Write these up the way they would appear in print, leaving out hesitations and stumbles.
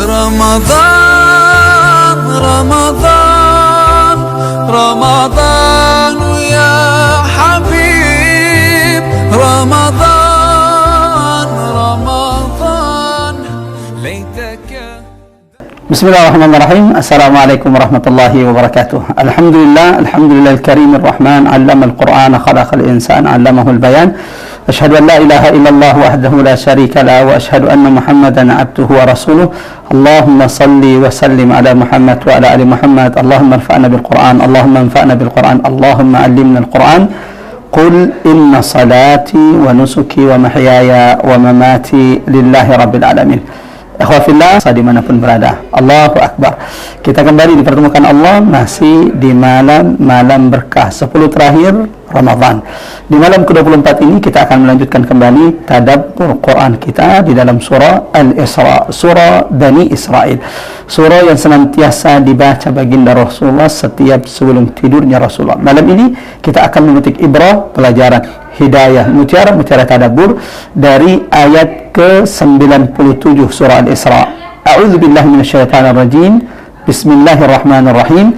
رمضان رمضان رمضان يا حبيب رمضان رمضان ليتك. بسم الله الرحمن الرحيم. السلام عليكم ورحمة الله وبركاته. الحمد لله الكريم الرحمن علم القرآن خلق الإنسان علمه البيان. أشهد أن لا إله إلا الله وحده لا شريك له وأشهد أن محمدا عبده ورسوله. اللهم صل وسلم على محمد وعلى آل محمد. اللهم انفعنا بالقرآن اللهم انفعنا بالقرآن اللهم علمنا القرآن. قل إن صلاتي ونسكي ومحياي ومماتي لله رب العالمين. Ikhwafillah, dimanapun berada, Allahu Akbar. Kita kembali dipertemukan Allah masih di malam berkah 10 terakhir Ramadan. Di malam ke-24 ini kita akan melanjutkan kembali tadabbur Quran kita di dalam surah Al-Isra, surah Bani Israel, surah yang senantiasa dibaca baginda Rasulullah setiap sebelum tidurnya Rasulullah. Malam ini kita akan memetik ibrah, pelajaran, hidayah, mutiara tadabbur dari ayat ke-97 surah Al-Isra. A'udzu billahi minasyaitonir rajim. Bismillahirrahmanirrahim.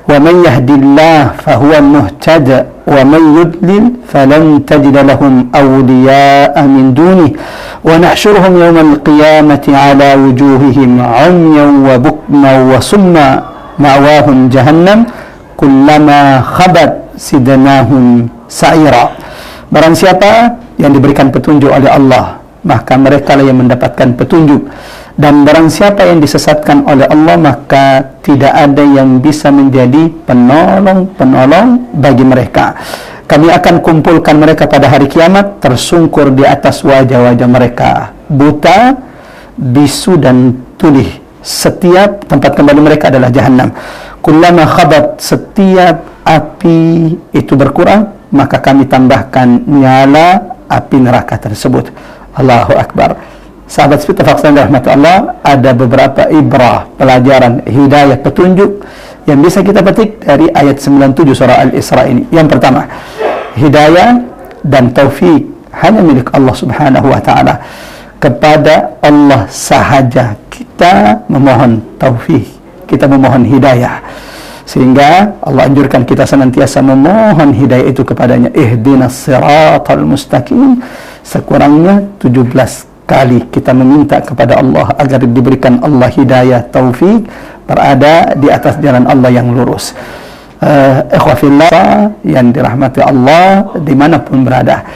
Wa man yahdillahu fahuwa muhtadi wa man yudlil falan tajida lahum awliya'a min dunihi wa nahsyuruhum yawmal qiyamati 'ala wujuhihim 'umyan wa bukman wa summa ma'wahum jahannam kullama khabat sidnahum sa'ira. Barang siapa yang diberikan petunjuk oleh Allah, maka mereka lah yang mendapatkan petunjuk. Dan barang siapa yang disesatkan oleh Allah, maka tidak ada yang bisa menjadi penolong bagi mereka. Kami akan kumpulkan mereka pada hari kiamat, tersungkur di atas wajah-wajah mereka, buta, bisu dan tuli. Setiap tempat kembali mereka adalah jahannam. Kullama khabat, setiap api itu berkurang, maka kami tambahkan nyala api neraka tersebut. Allahu Akbar. Sahabat Spitafak rahmat Allah, ada beberapa ibrah, pelajaran, hidayah, petunjuk yang bisa kita petik dari ayat 97 surah Al-Isra ini. Yang pertama, hidayah dan taufik hanya milik Allah Subhanahu wa ta'ala. Kepada Allah sahaja kita memohon taufik, kita memohon hidayah. Sehingga Allah anjurkan kita senantiasa memohon hidayah itu kepadanya. Ihdinas siratal mustaqim. Sekurangnya 17 kali kita meminta kepada Allah agar diberikan Allah hidayah, taufik, berada di atas jalan Allah yang lurus. Ikhwafillah yang dirahmati Allah dimanapun berada,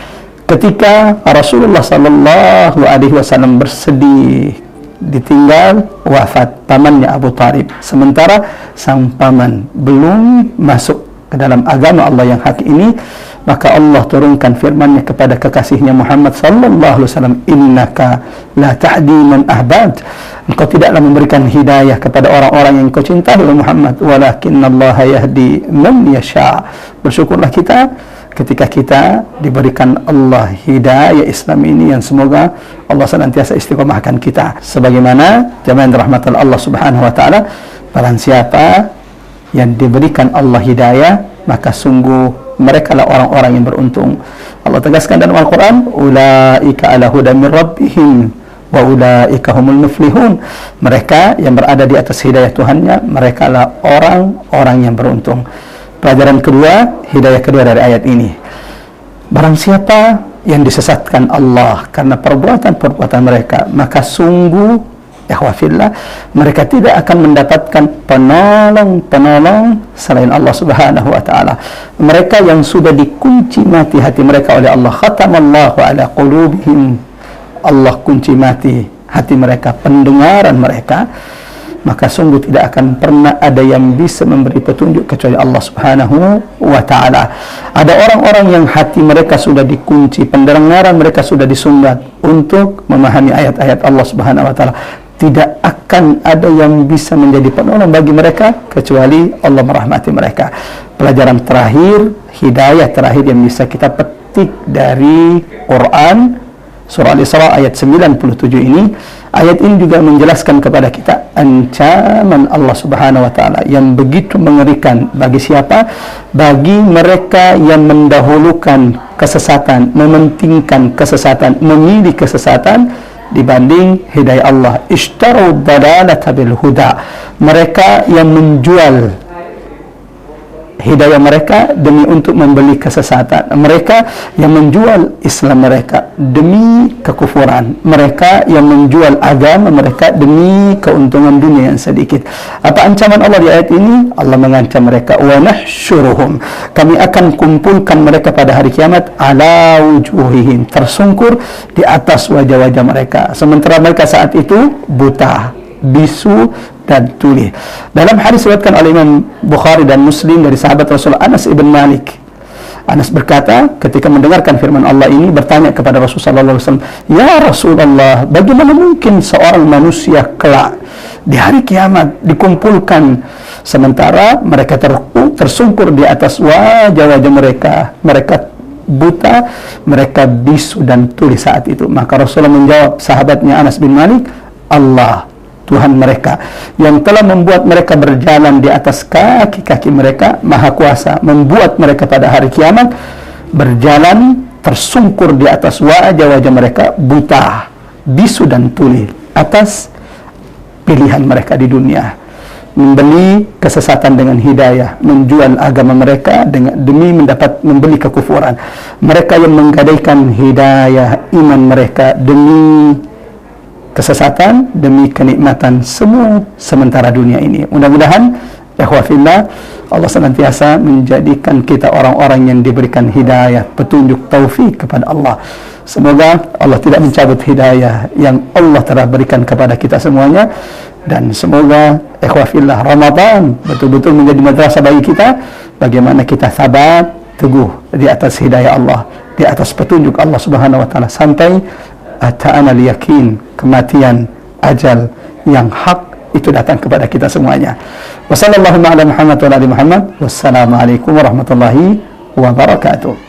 ketika Rasulullah sallallahu alaihi wasallam bersedih ditinggal wafat pamannya Abu Talib, sementara sang paman belum masuk ke dalam agama Allah yang hak ini, maka Allah turunkan firman-Nya kepada kekasihnya Muhammad sallallahu alaihi wasallam, innaka la tahdi man ahbabta, engkau tidaklah memberikan hidayah kepada orang-orang yang engkau cintai Muhammad, walakinnallaha yahdi man yasha. Bersyukurlah kita ketika kita diberikan Allah hidayah Islam ini, yang semoga Allah senantiasa istiqomahkan kita. Sebagaimana jamaah rahmatan Allah Subhanahu wa ta'ala, barang siapa yang diberikan Allah hidayah, maka sungguh mereka lah orang-orang yang beruntung. Allah tegaskan dalam Al-Quran, ulaika ala hudan min rabbihim wa ulaika humul muflihun. Mereka yang berada di atas hidayah Tuhannya, mereka lah orang-orang yang beruntung. Pelajaran kedua, hidayah kedua dari ayat ini, barang siapa yang disesatkan Allah karena perbuatan-perbuatan mereka, maka sungguh ikhwafillah, mereka tidak akan mendapatkan penolong selain Allah Subhanahu wa ta'ala. Mereka yang sudah dikunci mati hati mereka oleh Allah, khatamallahu ala qulubihim, Allah kunci mati hati mereka, pendengaran mereka, maka sungguh tidak akan pernah ada yang bisa memberi petunjuk kecuali Allah Subhanahu wa ta'ala. Ada orang-orang yang hati mereka sudah dikunci, pendengaran mereka sudah disumbat untuk memahami ayat-ayat Allah Subhanahu wa ta'ala. Tidak akan ada yang bisa menjadi penolong bagi mereka kecuali Allah merahmati mereka. Pelajaran terakhir, hidayah terakhir yang bisa kita petik dari Quran surah Al-Isra ayat 97 ini, ayat ini juga menjelaskan kepada kita ancaman Allah Subhanahu wa ta'ala yang begitu mengerikan bagi siapa? Bagi mereka yang mendahulukan kesesatan, mementingkan kesesatan, memilih kesesatan dibanding hidayah Allah. Ishtaru dalalata bil huda. Mereka yang menjual hidayah mereka demi untuk membeli kesesatan. Mereka yang menjual Islam mereka demi kekufuran. Mereka yang menjual agama mereka demi keuntungan dunia yang sedikit. Apa ancaman Allah di ayat ini? Allah mengancam mereka, wa nahsyuruhum, kami akan kumpulkan mereka pada hari kiamat ala wujuhihim, tersungkur di atas wajah-wajah mereka, sementara mereka saat itu buta, bisu dan tuli. Dalam hadis diriwayatkan oleh Imam Bukhari dan Muslim dari sahabat Rasul Anas ibn Malik, Anas berkata ketika mendengarkan firman Allah ini, bertanya kepada Rasulullah SAW, ya Rasulullah, bagaimana mungkin seorang manusia kelak di hari kiamat dikumpulkan sementara mereka tersungkur di atas wajah-wajah mereka, mereka buta, mereka bisu dan tuli saat itu? Maka Rasulullah menjawab sahabatnya Anas bin Malik, Allah, Tuhan mereka yang telah membuat mereka berjalan di atas kaki-kaki mereka, Maha Kuasa, membuat mereka pada hari kiamat berjalan tersungkur di atas wajah-wajah mereka, buta, bisu dan tuli, atas pilihan mereka di dunia, membeli kesesatan dengan hidayah, menjual agama mereka demi membeli kekufuran. Mereka yang menggadaikan hidayah iman mereka demi kesesatan, demi kenikmatan semua sementara dunia ini. Mudah-mudahan ikhwah fillah, Allah senantiasa menjadikan kita orang-orang yang diberikan hidayah, petunjuk, taufik kepada Allah. Semoga Allah tidak mencabut hidayah yang Allah telah berikan kepada kita semuanya, dan semoga ikhwah fillah Ramadan betul-betul menjadi madrasah bagi kita bagaimana kita sabar teguh di atas hidayah Allah, di atas petunjuk Allah Subhanahu wa taala, sampai ata'ana liyakin, kematian, ajal yang hak itu datang kepada kita semuanya. Wassallallahu ala Muhammad wa ala ali Muhammad. Wassalamualaikum warahmatullahi wabarakatuh.